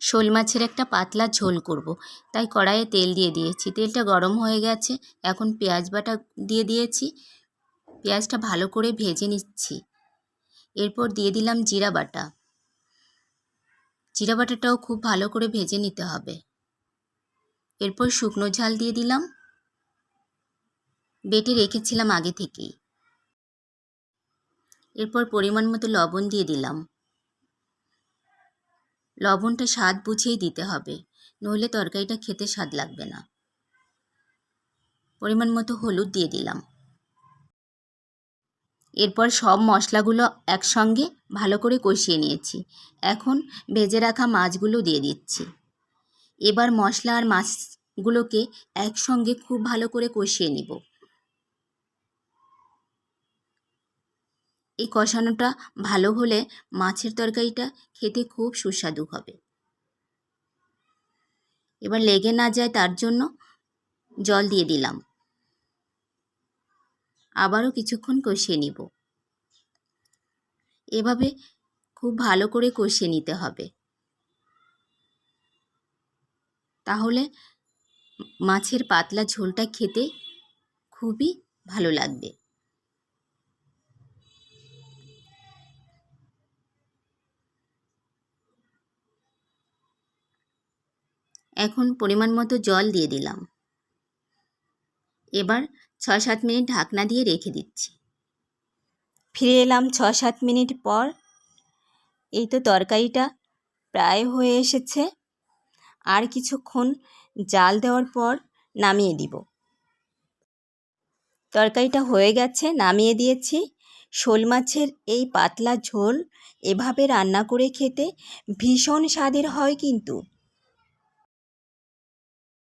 শোল মাছের একটা পাতলা ঝোল করব, তাই কড়াইয়ে তেল দিয়ে দিয়েছি। তেলটা গরম হয়ে গেছে। এখন পেঁয়াজ বাটা দিয়ে দিয়েছি। পেঁয়াজটা ভালো করে ভেজে নিচ্ছি। এরপর দিয়ে দিলাম জিরা বাটা। জিরা বাটাটাও খুব ভালো করে ভেজে নিতে হবে। এরপর শুকনো ঝাল দিয়ে দিলাম, বেটে রেখেছিলাম আগে থেকেই। এরপর পরিমাণ মতো লবণ দিয়ে দিলাম। লবণটা স্বাদ বুঝেই দিতে হবে, নইলে তরকারিটা খেতে স্বাদ লাগবে না। পরিমাণ মতো হলুদ দিয়ে দিলাম। এরপর সব মশলাগুলো একসঙ্গে ভালো করে কষিয়ে নিয়েছি। এখন ভেজে রাখা মাছগুলো দিয়ে দিচ্ছি। এবার মশলা আর মাছগুলোকে একসঙ্গে খুব ভালো করে কষিয়ে নিব। এই কষানোটা ভালো হলে মাছের তরকারিটা খেতে খুব সুস্বাদু হবে। এবার লেগে না যায় তার জন্য জল দিয়ে দিলাম। আবারও কিছুক্ষণ কষিয়ে নিব। এভাবে খুব ভালো করে কষিয়ে নিতে হবে, তাহলে মাছের পাতলা ঝোলটা খেতে খুবই ভালো লাগবে। এখন পরিমাণ মতো জল দিয়ে দিলাম। এবার ৬-৭ মিনিট ঢাকনা দিয়ে রেখে দিচ্ছি। ফিরে এলাম ৬-৭ মিনিট পর। এই তো তরকারিটা প্রায় হয়ে এসেছে। আর কিছুক্ষণ জাল দেওয়ার পর নামিয়ে দিব। তরকারিটা হয়ে গেছে, নামিয়ে দিয়েছি। শোল মাছের এই পাতলা ঝোল এভাবে রান্না করে খেতে ভীষণ স্বাদের হয় কিন্তু।